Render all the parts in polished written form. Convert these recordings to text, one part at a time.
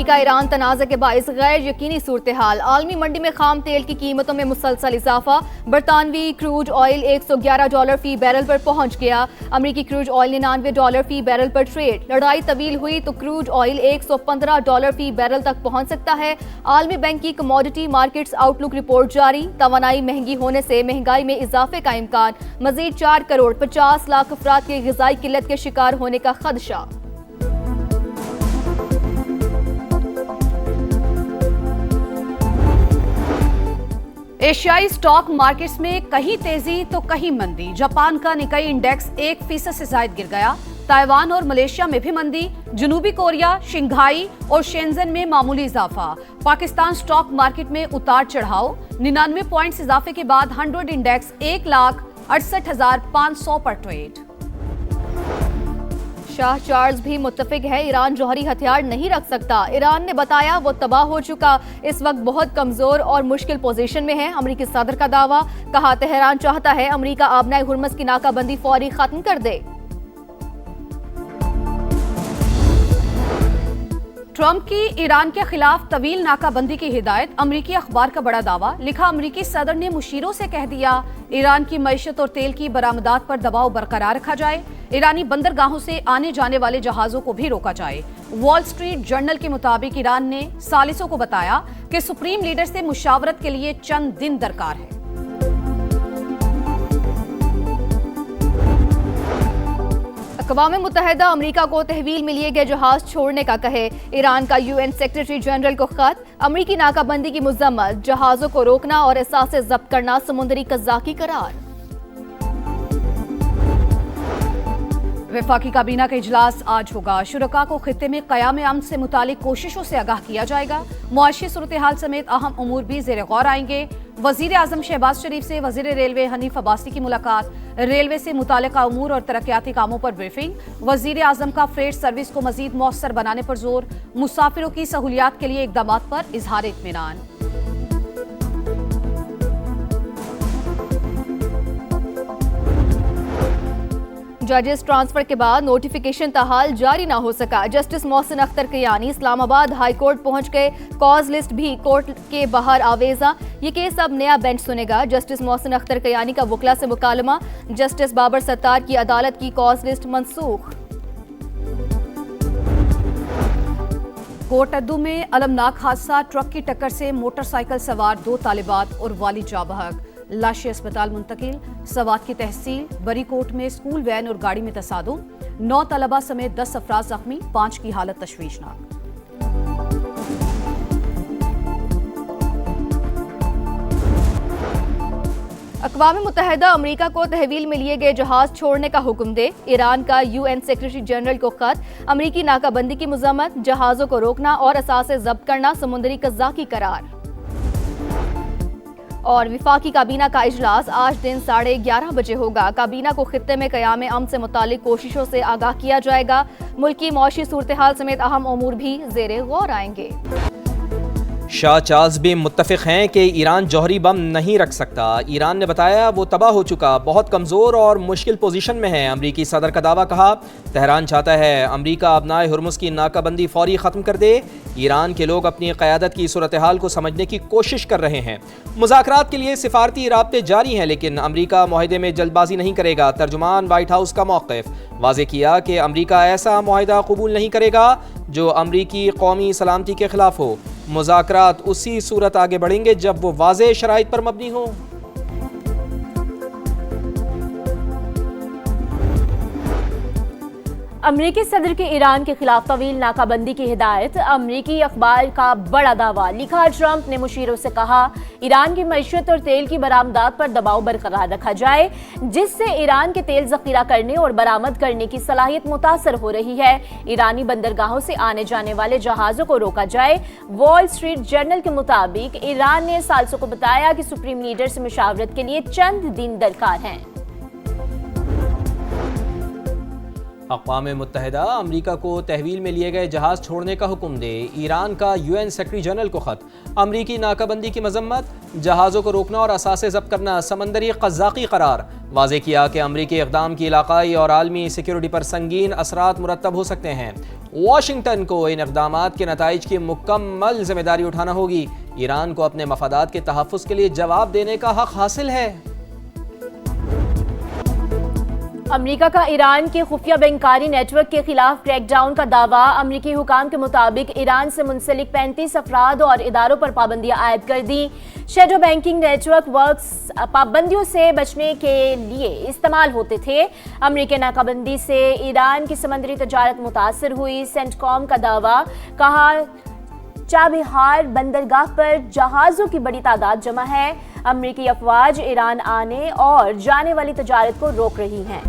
America Iran तनाज़े के बाइस गैर यकीनी सूरत हाल। आलमी मंडी में खाम तेल की कीमतों में मुसलसल इजाफा। बरतानवी क्रूड ऑयल $111 फी बैरल पर पहुंच गया। अमेरिकी क्रूड ऑयल $99 फी बैरल पर ट्रेड। लड़ाई तवील हुई तो क्रूड ऑयल $115 फी बैरल तक पहुंच सकता है। आलमी बैंक की कमोडिटी मार्केट्स आउटलुक रिपोर्ट जारी। तवानाई महंगी होने से महंगाई में इजाफे का इम्कान। मजीद 4 करोड़ 50 लाख अफराद के ग़िज़ाई किल्लत के शिकार होने का खदशा। एशियाई स्टॉक मार्केट्स में कहीं तेजी तो कहीं मंदी। जापान का निकाई इंडेक्स 1% से ज्यादा गिर गया। ताइवान और मलेशिया में भी मंदी। जनूबी कोरिया, शंघाई और शेंजन में मामूली इजाफा। पाकिस्तान स्टॉक मार्केट में उतार चढ़ाव। 99 पॉइंट्स इजाफे के बाद 100 इंडेक्स 1,68,500 पर ट्रेड। शाह चार्ल्स भी मुत्तफिक है, ईरान जौहरी हथियार नहीं रख सकता। ईरान ने बताया वो तबाह हो चुका, इस वक्त बहुत कमजोर और मुश्किल पोजीशन में है। अमरीकी सदर का दावा। कहा तेहरान चाहता है अमरीका आबनाए हुर्मुज़ की नाकाबंदी फौरी खत्म कर दे। ट्रंप की ईरान के खिलाफ तवील नाकाबंदी की हिदायत। अमरीकी अखबार का बड़ा दावा। लिखा अमरीकी सदर ने मुशीरों से कह दिया ईरान की मईशत और तेल की बरामदात पर दबाव बरकरार रखा जाए। ईरानी बंदरगाहों से आने जाने वाले जहाजों को भी रोका जाए। वॉल स्ट्रीट जर्नल के मुताबिक ईरान ने सालिसों को बताया कि सुप्रीम लीडर से मुशावरत के लिए चंद दिन दरकार है। अक़वाम मुत्तहिदा अमरीका को तहवील में लिए गए जहाज छोड़ने का कहे। ईरान का UN सेक्रेटरी जनरल को खत। अमरीकी नाकाबंदी की मुज़म्मत। जहाजों को रोकना और असासे जब्त करना समुद्री कज़ाकी करार। वफाकी काबीना का इजलास आज होगा। शुरका को खित्ते में क़याम अमन से मुतालिक कोशिशों से आगाह किया जाएगा। मुआशी सूरत हाल समेत अहम उमूर भी ज़ेर गौर आएंगे। वज़ीर आज़म शहबाज शरीफ से वज़ीर रेलवे हनीफ अब्बासी की मुलाकात। रेलवे से मुतालिका उमूर और तरक्याती कामों पर ब्रीफिंग। वज़ीर आज़म का फ्रेट सर्विस को मज़ीद मौसर बनाने पर जोर। मुसाफिरों की सहूलियात के लिए इक़दामात पर इजहार इत्मीनान। जजेस ट्रांसफर के बाद नोटिफिकेशन ताहाल जारी ना हो सका। Justice Mohsin Akhtar Kiyani Islamabad high court पहुंच गए। कॉज लिस्ट भी कोर्ट के बाहर आवेजा। ये केस अब नया बेंच सुनेगा। जस्टिस मोहसिन अख्तर कियानी का वकला से मुकालमा। जस्टिस बाबर सत्तार की अदालत की कॉज लिस्ट मनसूख। कोटअद्दू में अलमनाक हादसा। ट्रक की टक्कर से मोटरसाइकिल सवार 2 तालिबात और वालिद जाँ बहक। लाशें अस्पताल मुंतकिल। सवात की तहसील बरीकोट में स्कूल वैन और गाड़ी में तसादुम। 9 तलबा समेत 10 अफराद जख्मी। 5 की हालत तशवीशनाक। अक़वाम मुत्तहिदा अमरीका को तहवील में लिए गए जहाज छोड़ने का हुक्म दे। ईरान का UN सेक्रेटरी जनरल को खत। अमरीकी नाकाबंदी की मुज़म्मत। जहाजों को रोकना और असासे जब्त करना समुद्री कज़ाकी करार। और वफाकी काबीना का इजलास आज दिन 11:30 बजे होगा। काबीना को खित्ते में क़याम अमन से मुतालिक कोशिशों से आगाह किया जाएगा। मुल्की मौशी सूरत हाल समेत अहम उमूर भी ज़ेरे गौर आएंगे। शाह चार्ल्स भी मुत्तफिक हैं कि ईरान जौहरी बम नहीं रख सकता। ईरान ने बताया वो तबाह हो चुका, बहुत कमज़ोर और मुश्किल पोजीशन में है। अमरीकी सदर का दावा। कहा तेहरान चाहता है अमरीका आबनाए हुर्मुज़ की नाकाबंदी फौरी ख़त्म कर दे। ईरान के लोग अपनी क़यादत की सूरत हाल को समझने की कोशिश कर रहे हैं। मुज़ाकरात के लिए सिफारती राब्ते जारी हैं, लेकिन अमरीका मुआहदे में जल्दबाजी नहीं करेगा। तर्जुमान वाइट हाउस का मौक़िफ़ वाज़े किया कि अमरीका ऐसा मुआहदा कबूल नहीं करेगा जो अमरीकी कौमी सलामती के खिलाफ हो। मुज़ाकरात उसी सूरत आगे बढ़ेंगे जब वो वाज़ेह शराइत पर मबनी हो। अमरीकी सदर के ईरान के खिलाफ तवील नाकाबंदी की हिदायत। अमरीकी अखबार का बड़ा दावा। लिखा ट्रंप ने मुशीरों से कहा ईरान की मईशत और तेल की बरामदात पर दबाव बरकरार रखा जाए, जिससे ईरान के तेल जखीरा करने और बरामद करने की सलाहियत मुतासर हो रही है। ईरानी बंदरगाहों से आने जाने वाले जहाजों को रोका जाए। वॉल स्ट्रीट जर्नल के मुताबिक ईरान ने सालिसों को बताया कि सुप्रीम लीडर से मुशावरत के लिए चंद दिन दरकार हैं। अक़वाम मुत्तहिदा अमरीका को तहवील में लिए गए जहाज़ छोड़ने का हुक्म दे। ईरान का UN सेक्रेटरी जनरल को ख़त। अमरीकी नाकाबंदी की मजम्मत, जहाज़ों को रोकना और असासे ज़ब्त करना समंदरी क़ज़्ज़ाक़ी करार। वाज़ेह किया कि अमरीकी इक़दाम की इलाक़ाई और आलमी सिक्योरिटी पर संगीन असरात मुरत्तब हो सकते हैं। वाशिंगटन को इन इक़दामात के नताइज की मुकम्मल ज़िम्मेदारी उठाना होगी। ईरान को अपने मफादात के तहफ़्फ़ुज़ के लिए जवाब देने का हक़ हासिल है। अमेरिका का ईरान के खुफिया बैंकारी नेटवर्क के खिलाफ क्रैकडाउन का दावा। अमेरिकी हुकाम के मुताबिक ईरान से मुंसलिक 35 अफराद और इदारों पर पाबंदियां आयद कर दी। शैडो बैंकिंग नेटवर्क वर्क्स पाबंदियों से बचने के लिए इस्तेमाल होते थे। अमेरिकी नाकाबंदी से ईरान की समंदरी तजारत मुतासर हुई। सेंटकॉम का दावा, कहा चाबहार बंदरगाह पर जहाज़ों की बड़ी तादाद जमा है। अमेरिकी अफवाज ईरान आने और जाने वाली तजारत को रोक रही हैं।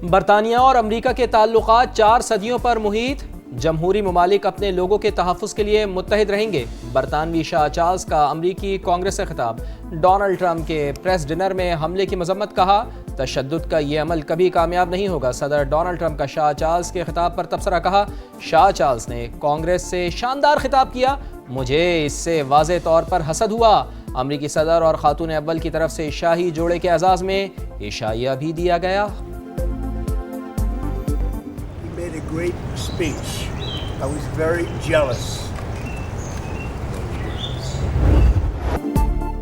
बरतानिया और अमरीका के ताल्लुकात 4 सदियों पर मुहित। जमहूरी ममालिक अपने लोगों के तहफ़्फ़ुज़ के लिए मुत्तहिद रहेंगे। बरतानवी शाह चार्ल्स का अमरीकी कांग्रेस से खिताब। डोनाल्ड ट्रंप के प्रेस डिनर में हमले की मजम्मत, कहा तशद्दुद का ये अमल कभी कामयाब नहीं होगा। सदर डोनाल्ड ट्रंप का शाह चार्ल्स के खिताब पर तबसरा, कहा शाह चार्ल्स ने कांग्रेस से शानदार खिताब किया, मुझे इससे वाज़ेह तौर पर हसद हुआ। अमरीकी सदर और खातून अव्वल की तरफ से शाही जोड़े के एजाज़ में इशाइया भी दिया गया। Made a great speech. I was very jealous.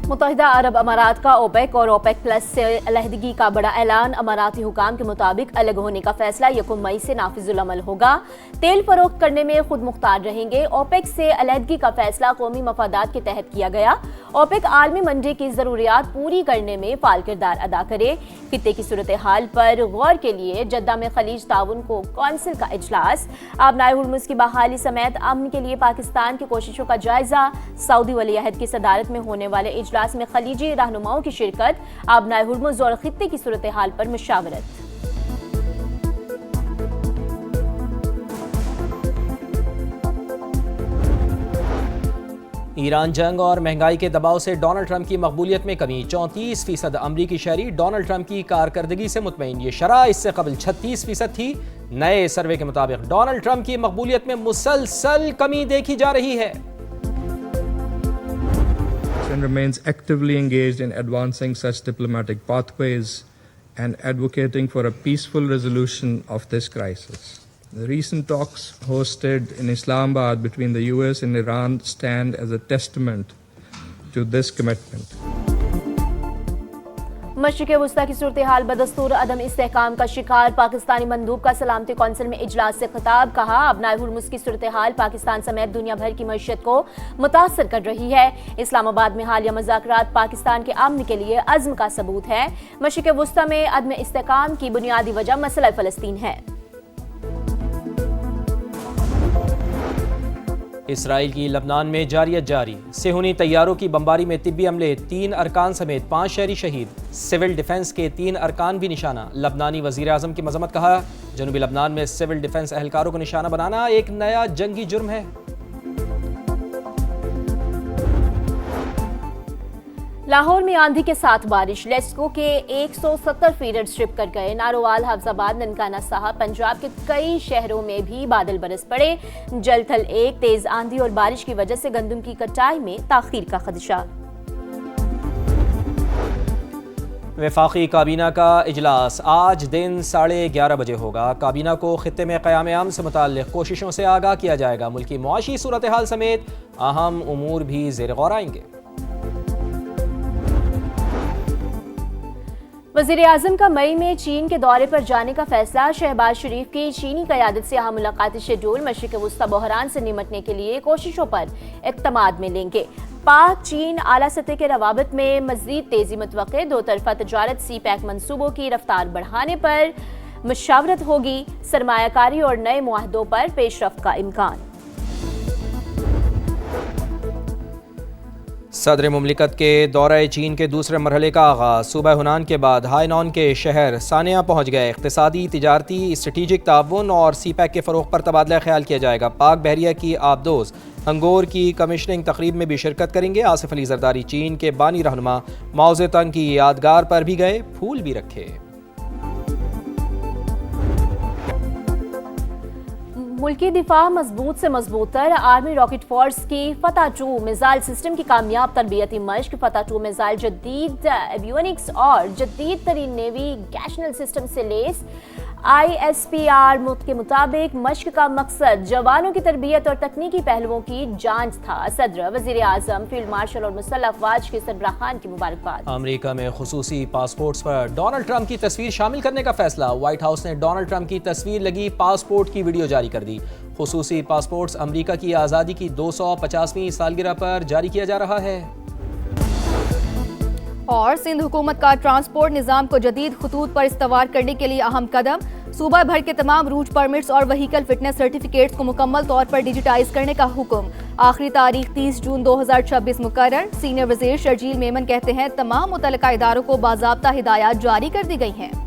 मुत्तहिदा अरब अमारात का ओपेक और ओपेक प्लस से अलहदगी का बड़ा ऐलान। अमाराती हुकाम के मुताबिक अलग होने का फैसला 1 मई से नाफिजुल अमल होगा। तेल फरोख्त करने में खुद मुख्तार रहेंगे। ओपेक से अलहदगी का फैसला कौमी मफादात के तहत किया गया। ओपेक आलमी मंडी की ज़रूरियात पूरी करने में फाल किरदार अदा करे। खित्ते की सूरत हाल पर गौर के लिए जद्दा में खलीज ताउन को कौंसिल का इजलास। आबनाए हुर्मुज़ की बहाली समेत अमन के लिए पाकिस्तान की कोशिशों का जायजा। सऊदी वली अहद की सदारत में होने वाले इजलास में खलीजी रहनुमाओं की शिरकत। आबनाए हुर्मुज़ और खित्ते की सूरत हाल पर मुशावरत। ईरान जंग और महंगाई के दबाव से डोनाल्ड ट्रंप की मकबूलियत में कमी। 34% अमरीकी शहरी डोनाल्ड ट्रंप की कारकर्दगी से मुतमईन। ये शरह इससे कबल 36% थी। नए सर्वे के मुताबिक डोनाल्ड ट्रंप की मकबूलियत में मुसलसल कमी देखी जा रही है। And remains actively engaged in advancing such diplomatic pathways and advocating for a peaceful resolution of this crisis. The recent talks hosted in Islamabad between the US and Iran stand as a testament to this commitment. मशरिक़ वुस्ता की सूरत हाल बदस्तूर अदम इस्तेहकाम का शिकार। पाकिस्तानी मंदूब का सलामती council में इजलास से खिताब, कहा आबनाए हुर्मुज़ की सूरत हाल पाकिस्तान समेत दुनिया भर की मईशत को मुतासर कर रही है। इस्लामाबाद में हालिया मुज़ाकरात पाकिस्तान के अमन के लिए अज़्म का सबूत है। मशरिक़ वुस्ता में अदम इस्तेहकाम की बुनियादी वजह मसला फ़लस्तीन है। इसराइल की लबनान में जारियत जारी। सेहूनी तैयारों की बमबारी में तिब्बी अमले, 3 अरकान समेत 5 शहरी शहीद। सिविल डिफेंस के 3 अरकान भी निशाना। लबनानी वज़ीर आज़म की मजम्मत, कहा जनूबी लबनान में सिविल डिफेंस एहलकारों को निशाना बनाना एक नया जंगी जुर्म है। लाहौर में आंधी के साथ बारिश। लेस्को के 170 फीडर स्ट्रिप कर गए। नारोवाल, हफ्जाबाद, ननकाना साहब, पंजाब के कई शहरों में भी बादल बरस पड़े। जल थल एक तेज आंधी और बारिश की वजह से गंदम की कटाई में ताखीर का खदशा। वफाकी काबीना का इजलास आज दिन 11:30 बजे होगा। काबीना को खित्ते में क़याम अमन से मुताल्लिक़ कोशिशों से आगाह किया जाएगा। मुल्की मुआशी सूरत हाल समेत अहम उमूर भी ज़ेर गौर आएंगे। वज़ीर आज़म का मई में चीन के दौरे पर जाने का फैसला। शहबाज शरीफ की चीनी क़यादत से अहम मुलाकाती शेड्यूल। मशरिक़ वुस्ता बहरान से निमटने के लिए कोशिशों पर इक़्तिमाद में लेंगे। पाक चीन आला सतह के रवाबत में मज़ीद तेज़ी मुतवक्के। दो तरफ़ा तजारत CPEC मंसूबों की रफ्तार बढ़ाने पर मुशावरत होगी। सरमायाकारी और नए मुआहदों पर पेशरफ्त का इम्कान। सदर मुमलिकत के दौरे चीन के दूसरे मरहले का आगाज़। सूबा हुनान के बाद हाइनॉन के शहर सानिया पहुँच गए। इक़्तिसादी, तिजारती, स्ट्रेटिजिक ताउन और CPEC के फ़रोग़ पर तबादला ख्याल किया जाएगा। पाक बहरिया की आबदोज़ अंगोर की कमिश्निंग तकरीब में भी शिरकत करेंगे। आसिफ अली जरदारी चीन के बानी रहनुमा माओ ज़ेतुंग की यादगार पर भी गए, फूल भी रखे। मुल्की दिफा मजबूत से मजबूत तर आर्मी रॉकेट फोर्स की फतह 2 मिसाइल सिस्टम की कामयाब तरबियती मश्क। फतह 2 मिसाइल जदीद एवियोनिक्स और जदीद तरीन नेविगेशनल सिस्टम से लेस। ISPR के मुताबिक मश्क का मकसद जवानों की तरबियत और तकनीकी पहलुओं की जांच था। सदर, वजीर आजम, फील्ड मार्शल और मुसल्लह अफवाज के सरबराह खान की मुबारकबाद। अमेरिका में खुसूसी पासपोर्ट्स पर डोनाल्ड ट्रंप की तस्वीर शामिल करने का फैसला। व्हाइट हाउस ने डोनाल्ड ट्रंप की तस्वीर लगी पासपोर्ट की वीडियो जारी कर दी। खुसूसी पासपोर्ट्स अमेरिका की आज़ादी की 250वीं सालगिरह पर जारी किया जा रहा है। और सिंध हुकूमत का ट्रांसपोर्ट निज़ाम को जदीद खतूत पर इस्तवार करने के लिए अहम कदम। सूबा भर के तमाम रूट परमिट्स और व्हीकल फिटनेस सर्टिफिकेट्स को मुकम्मल तौर पर डिजिटाइज करने का हुक्म। आखिरी तारीख 30 जून 2026 मुकर्रर। सीनियर वज़ीर शर्जील मेमन कहते हैं तमाम मुतल्लिका इदारों को बाज़ाब्ता हिदायत जारी कर दी गई हैं।